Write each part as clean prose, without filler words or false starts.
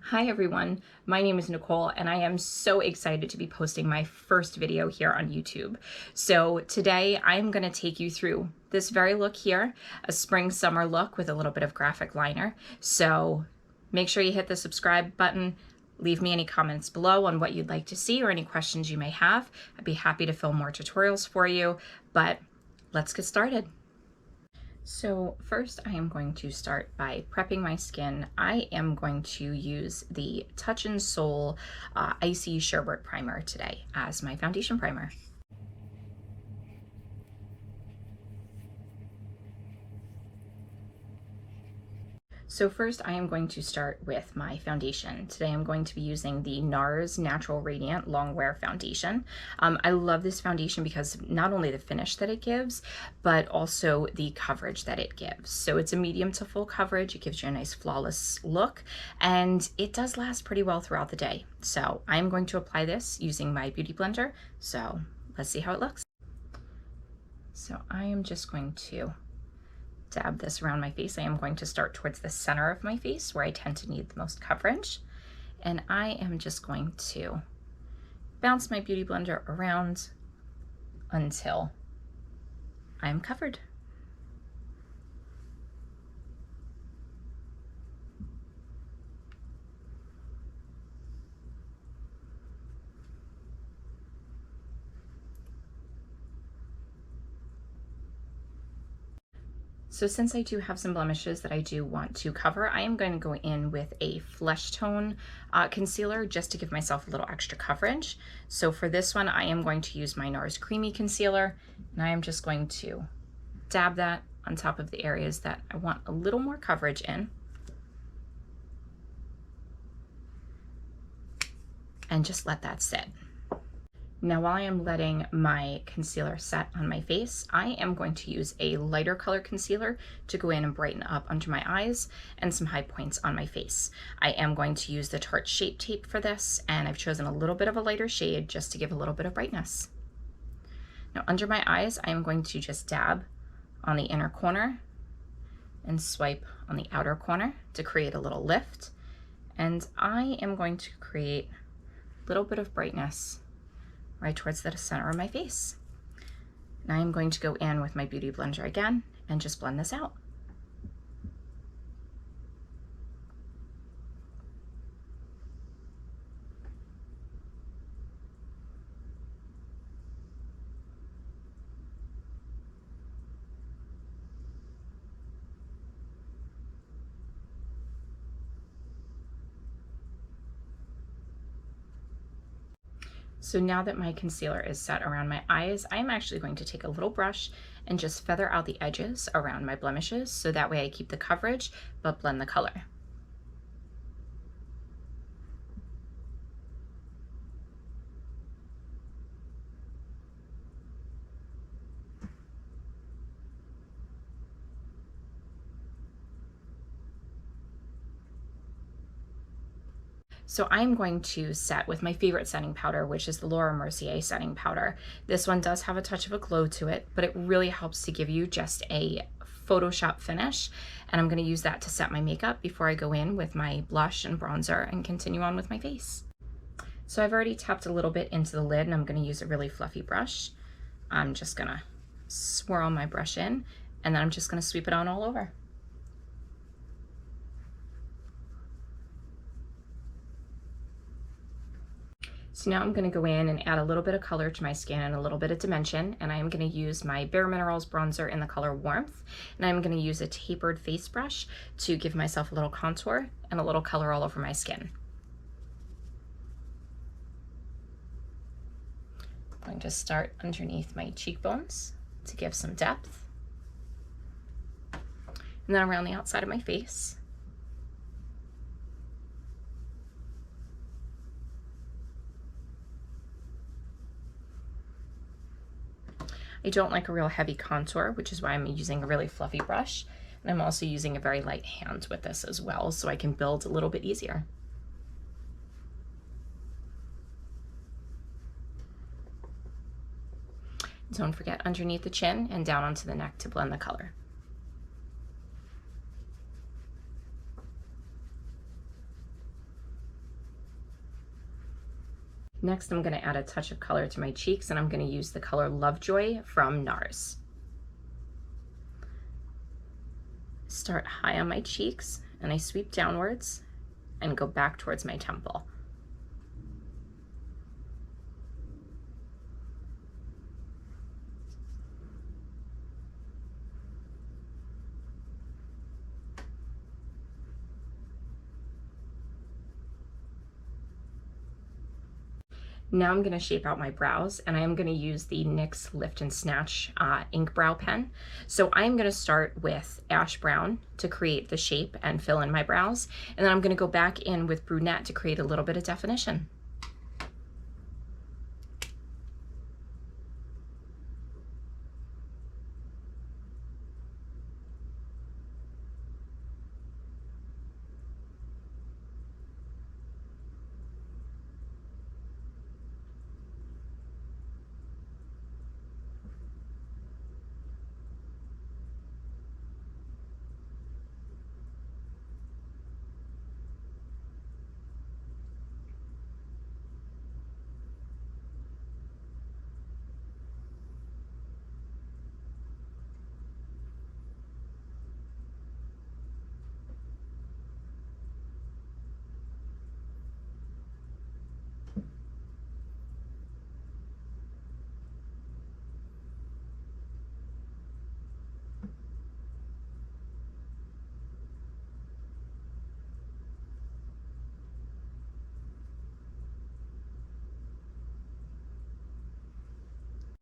Hi everyone, my name is Nicole and I am so excited to be posting my first video here on YouTube. So today I'm going to take you through this very look here, a spring summer look with a little bit of graphic liner. So make sure you hit the subscribe button, leave me any comments below on what you'd like to see or any questions you may have. I'd be happy to film more tutorials for you, but let's get started. So first I am going to start by prepping my skin. I am going to use the Touch and Soul Icy Sherbet Primer today as my foundation primer. So first I am going to start with my foundation. Today I'm going to be using the Nars Natural Radiant Longwear Foundation. I love this foundation because not only the finish that it gives, but also the coverage that it gives. So it's a medium to full coverage. It gives you a nice flawless look, and it does last pretty well throughout the day. So I'm going to apply this using my beauty blender. So let's see how it looks. So I am just going to dab this around my face. I am going to start towards the center of my face where I tend to need the most coverage. And I am just going to bounce my beauty blender around until I'm covered. So since I do have some blemishes that I do want to cover, I am going to go in with a flesh tone concealer just to give myself a little extra coverage. So for this one, I am going to use my Nars Creamy Concealer, and I am just going to dab that on top of the areas that I want a little more coverage in. And just let that sit. Now, while I am letting my concealer set on my face, I am going to use a lighter color concealer to go in and brighten up under my eyes and some high points on my face. I am going to use the Tarte Shape Tape for this, and I've chosen a little bit of a lighter shade just to give a little bit of brightness. Now, under my eyes, I am going to just dab on the inner corner and swipe on the outer corner to create a little lift. And I am going to create a little bit of brightness right towards the center of my face. Now I'm going to go in with my beauty blender again and just blend this out. So now that my concealer is set around my eyes, I'm actually going to take a little brush and just feather out the edges around my blemishes so that way I keep the coverage but blend the color. So I'm going to set with my favorite setting powder, which is the Laura Mercier setting powder. This one does have a touch of a glow to it, but it really helps to give you just a Photoshop finish. And I'm going to use that to set my makeup before I go in with my blush and bronzer and continue on with my face. So I've already tapped a little bit into the lid, and I'm going to use a really fluffy brush. I'm just going to swirl my brush in, and then I'm just going to sweep it on all over. So now I'm going to go in and add a little bit of color to my skin and a little bit of dimension, and I am going to use my Bare Minerals bronzer in the color Warmth, and I'm going to use a tapered face brush to give myself a little contour and a little color all over my skin. I'm going to start underneath my cheekbones to give some depth, and then around the outside of my face. I don't like a real heavy contour, which is why I'm using a really fluffy brush. And I'm also using a very light hand with this as well, so I can build a little bit easier. Don't forget underneath the chin and down onto the neck to blend the color. Next, I'm going to add a touch of color to my cheeks, and I'm going to use the color Lovejoy from Nars. Start high on my cheeks, and I sweep downwards and go back towards my temple. Now I'm going to shape out my brows, and I am going to use the NYX Lift and Snatch ink brow pen. So I'm going to start with ash brown to create the shape and fill in my brows, and then I'm going to go back in with brunette to create a little bit of definition.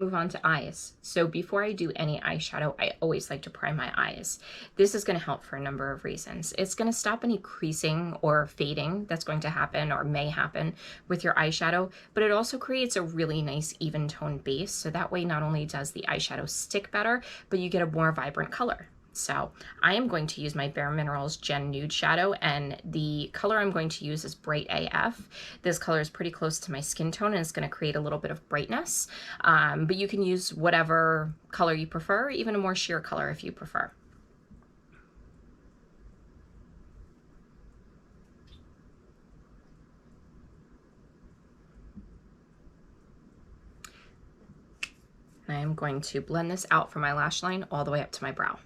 Move on to eyes. So before I do any eyeshadow, I always like to prime my eyes. This is going to help for a number of reasons. It's going to stop any creasing or fading that's going to happen or may happen with your eyeshadow, but it also creates a really nice even tone base. So that way, not only does the eyeshadow stick better, but you get a more vibrant color. So I am going to use my Bare Minerals Gen Nude shadow, and the color I'm going to use is Bright AF. This color is pretty close to my skin tone, and it's going to create a little bit of brightness, but you can use whatever color you prefer, even a more sheer color if you prefer. I am going to blend this out from my lash line all the way up to my brow.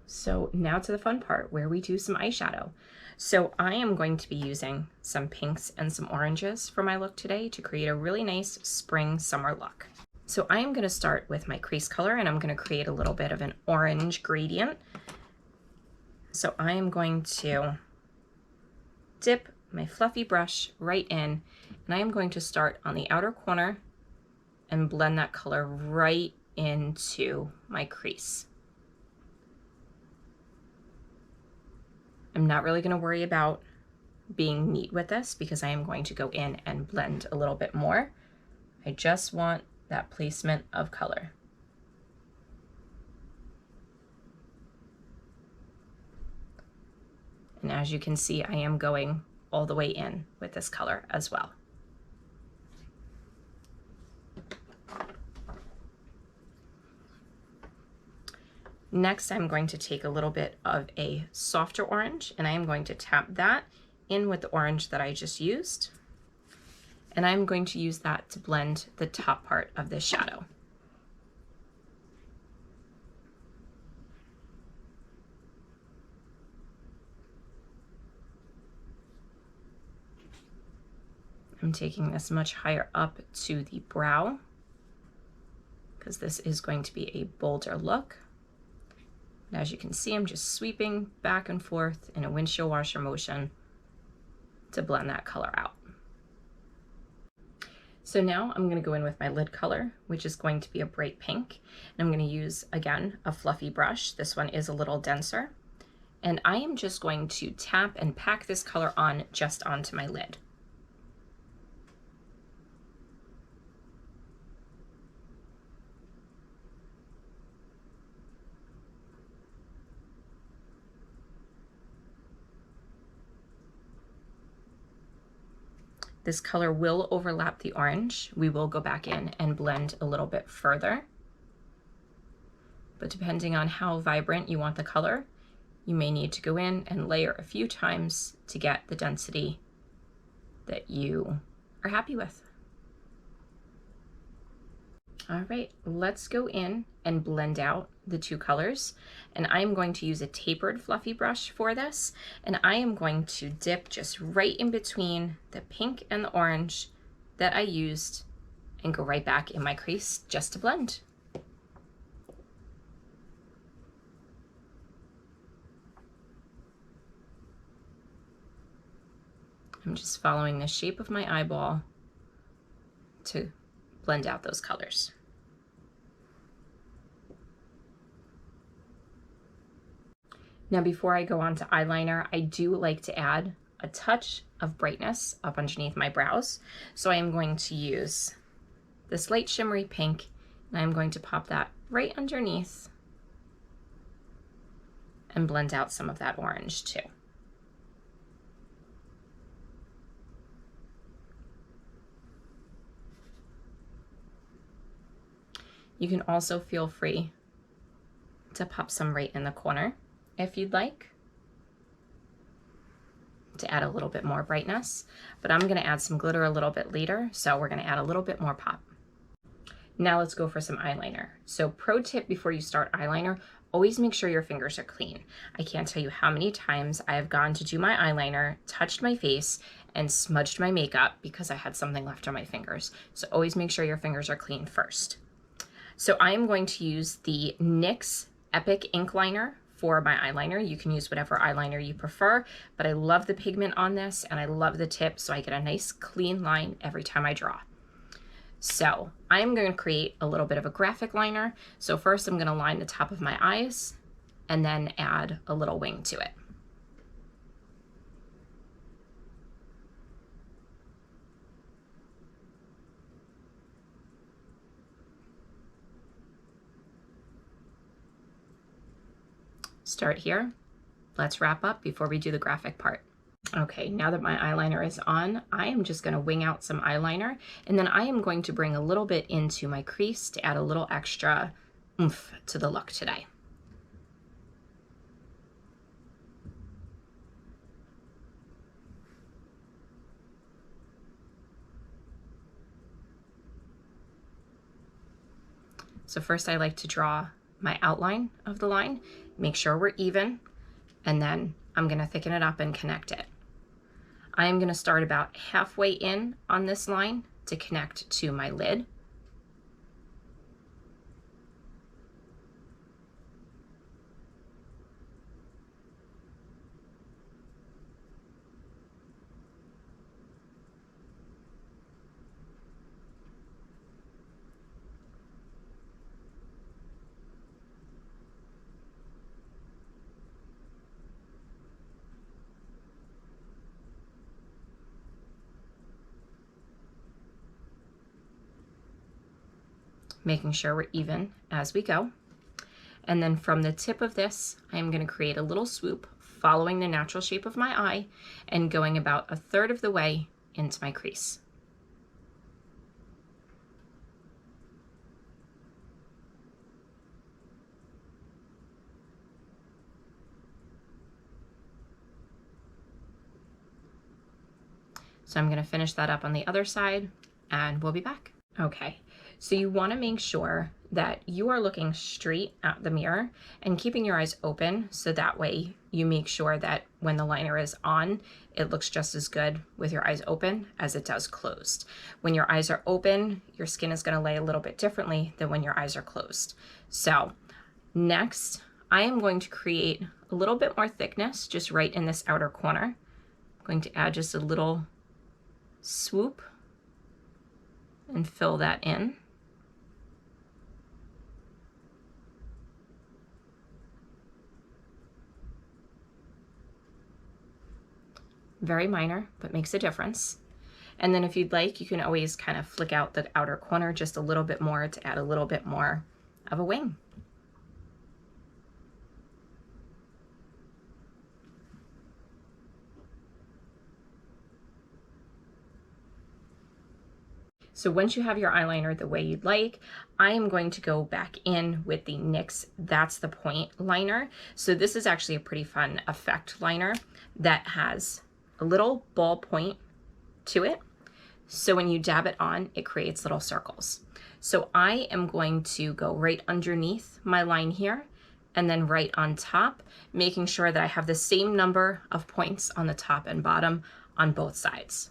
So now to the fun part where we do some eyeshadow. So I am going to be using some pinks and some oranges for my look today to create a really nice spring summer look. So I am going to start with my crease color, and I'm going to create a little bit of an orange gradient. So I am going to dip my fluffy brush right in, and I am going to start on the outer corner and blend that color right into my crease. I'm not really going to worry about being neat with this because I am going to go in and blend a little bit more. I just want that placement of color. And as you can see, I am going all the way in with this color as well. Next, I'm going to take a little bit of a softer orange, and I am going to tap that in with the orange that I just used. And I'm going to use that to blend the top part of this shadow. I'm taking this much higher up to the brow because this is going to be a bolder look. And as you can see, I'm just sweeping back and forth in a windshield washer motion to blend that color out. So now I'm going to go in with my lid color, which is going to be a bright pink. And I'm going to use, again, a fluffy brush. This one is a little denser. And I am just going to tap and pack this color on just onto my lid. This color will overlap the orange. We will go back in and blend a little bit further. But depending on how vibrant you want the color, you may need to go in and layer a few times to get the density that you are happy with. All right, let's go in and blend out the two colors. And I'm going to use a tapered fluffy brush for this. And I am going to dip just right in between the pink and the orange that I used and go right back in my crease just to blend. I'm just following the shape of my eyeball to blend out those colors. Now, before I go on to eyeliner, I do like to add a touch of brightness up underneath my brows. So I am going to use this light shimmery pink, and I'm going to pop that right underneath and blend out some of that orange too. You can also feel free to pop some right in the corner if you'd like to add a little bit more brightness, but I'm going to add some glitter a little bit later, so we're going to add a little bit more pop. Now let's go for some eyeliner. So pro tip before you start eyeliner, always make sure your fingers are clean. I can't tell you how many times I have gone to do my eyeliner, touched my face, and smudged my makeup because I had something left on my fingers. So always make sure your fingers are clean first. So I am going to use the NYX Epic Ink liner for my eyeliner. You can use whatever eyeliner you prefer, but I love the pigment on this and I love the tip, so I get a nice clean line every time I draw. So I'm going to create a little bit of a graphic liner. So first I'm going to line the top of my eyes and then add a little wing to it. Start here. Let's wrap up before we do the graphic part. Okay, now that my eyeliner is on, I am just going to wing out some eyeliner, and then I am going to bring a little bit into my crease to add a little extra oomph to the look today. So first I like to draw my outline of the line, make sure we're even, and then I'm going to thicken it up and connect it. I am going to start about halfway in on this line to connect to my lid. Making sure we're even as we go. And then from the tip of this, I'm going to create a little swoop following the natural shape of my eye and going about a third of the way into my crease. So I'm going to finish that up on the other side and we'll be back. Okay. So you want to make sure that you are looking straight at the mirror and keeping your eyes open, so that way you make sure that when the liner is on, it looks just as good with your eyes open as it does closed. When your eyes are open, your skin is going to lay a little bit differently than when your eyes are closed. So next, I am going to create a little bit more thickness just right in this outer corner. I'm going to add just a little swoop and fill that in. Very minor, but makes a difference. And then if you'd like, you can always kind of flick out the outer corner just a little bit more to add a little bit more of a wing. So once you have your eyeliner the way you'd like, I am going to go back in with the NYX That's the Point liner. So this is actually a pretty fun effect liner that has a little ball point to it. So when you dab it on, it creates little circles. So I am going to go right underneath my line here and then right on top, making sure that I have the same number of points on the top and bottom on both sides.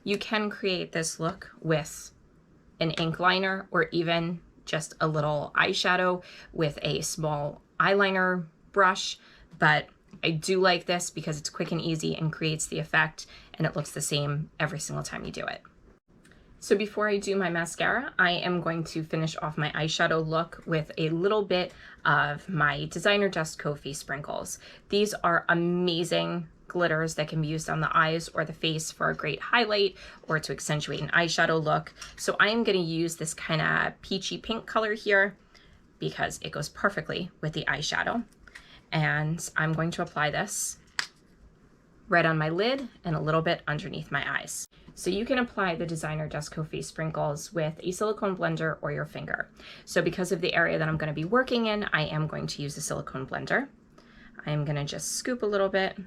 You can create this look with an ink liner or even just a little eyeshadow with a small eyeliner brush, but I do like this because it's quick and easy and creates the effect, and it looks the same every single time you do it. So before I do my mascara, I am going to finish off my eyeshadow look with a little bit of my Designer Dust Coffee sprinkles. These are amazing glitters that can be used on the eyes or the face for a great highlight or to accentuate an eyeshadow look. So I am going to use this kind of peachy pink color here because it goes perfectly with the eyeshadow. And I'm going to apply this right on my lid and a little bit underneath my eyes. So you can apply the Designer Dust Coffee sprinkles with a silicone blender or your finger. So because of the area that I'm going to be working in, I am going to use a silicone blender. I am going to just scoop a little bit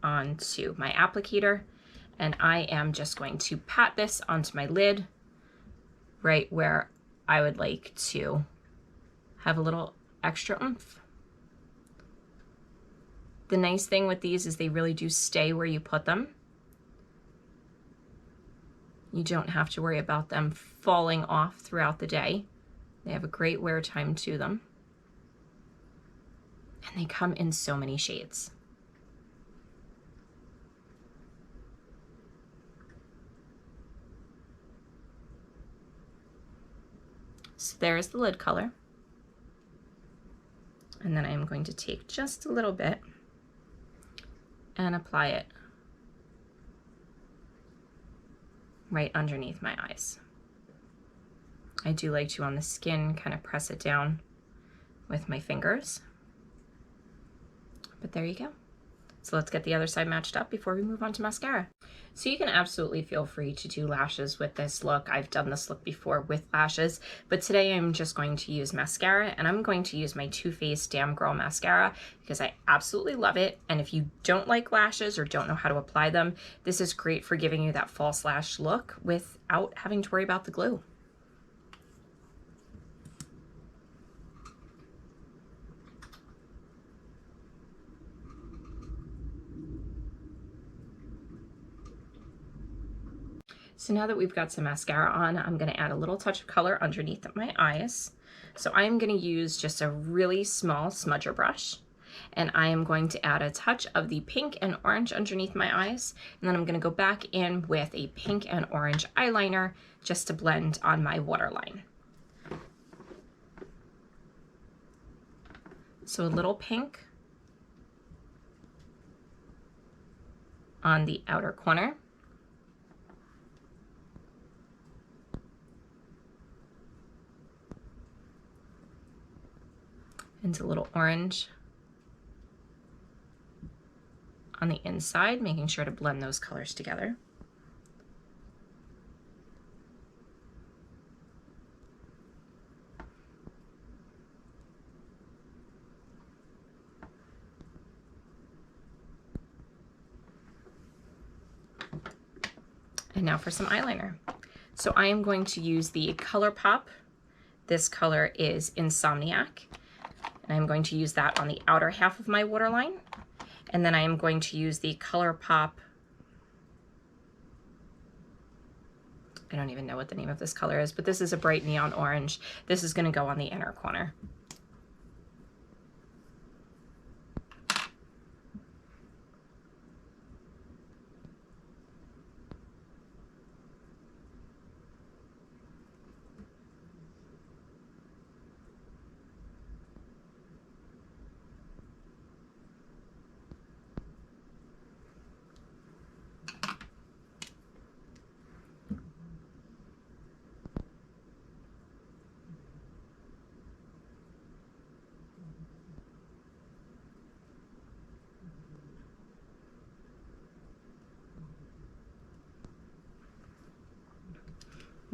onto my applicator, and I am just going to pat this onto my lid right where I would like to have a little extra oomph. The nice thing with these is they really do stay where you put them. You don't have to worry about them falling off throughout the day. They have a great wear time to them. And they come in so many shades. So there's the lid color. And then I'm going to take just a little bit and apply it right underneath my eyes. I do like to, on the skin, kind of press it down with my fingers. But there you go. So let's get the other side matched up before we move on to mascara. So you can absolutely feel free to do lashes with this look. I've done this look before with lashes, but today I'm just going to use mascara, and I'm going to use my Too Faced Damn Girl mascara because I absolutely love it. And if you don't like lashes or don't know how to apply them, this is great for giving you that false lash look without having to worry about the glue. So now that we've got some mascara on, I'm going to add a little touch of color underneath my eyes. So I'm going to use just a really small smudger brush, and I am going to add a touch of the pink and orange underneath my eyes, and then I'm going to go back in with a pink and orange eyeliner just to blend on my waterline. So a little pink on the outer corner. And a little orange on the inside, making sure to blend those colors together. And now for some eyeliner. So I am going to use the ColourPop. This color is Insomniac. And I'm going to use that on the outer half of my waterline. And then I am going to use the ColourPop, I don't even know what the name of this color is, but this is a bright neon orange. This is going to go on the inner corner.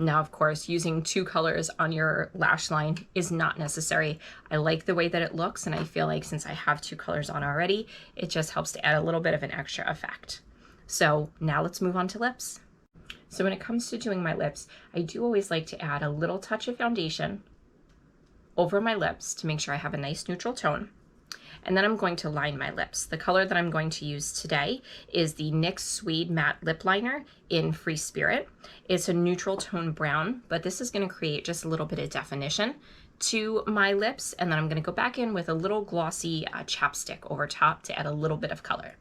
Now, of course, using 2 colors on your lash line is not necessary. I like the way that it looks, and I feel like since I have 2 colors on already, it just helps to add a little bit of an extra effect. So now let's move on to lips. So when it comes to doing my lips, I do always like to add a little touch of foundation over my lips to make sure I have a nice neutral tone. And then I'm going to line my lips. The color that I'm going to use today is the NYX Suede Matte Lip Liner in Free Spirit. It's a neutral tone brown, but this is going to create just a little bit of definition to my lips. And then I'm going to go back in with a little glossy chapstick over top to add a little bit of color.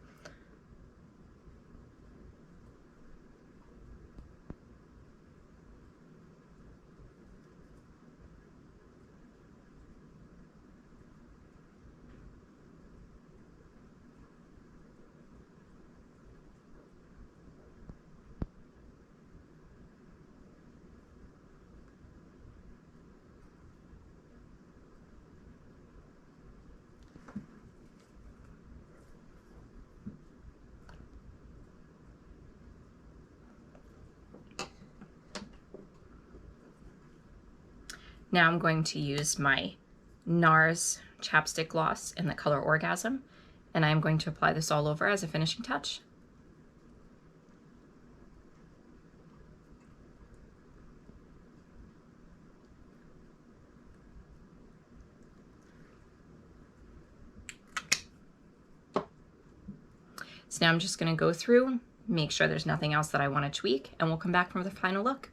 Now I'm going to use my Nars chapstick gloss in the color Orgasm, and I'm going to apply this all over as a finishing touch. So now I'm just going to go through, make sure there's nothing else that I want to tweak, and we'll come back from the final look.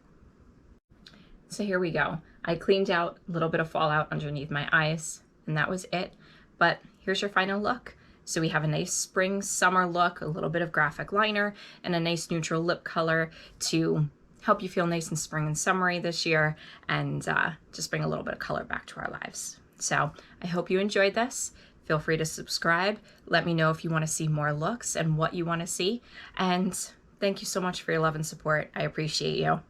So here we go. I cleaned out a little bit of fallout underneath my eyes, and that was it. But here's your final look. So we have a nice spring summer look, a little bit of graphic liner, and a nice neutral lip color to help you feel nice and spring and summery this year, and just bring a little bit of color back to our lives. So I hope you enjoyed this. Feel free to subscribe. Let me know if you want to see more looks and what you want to see. And thank you so much for your love and support. I appreciate you.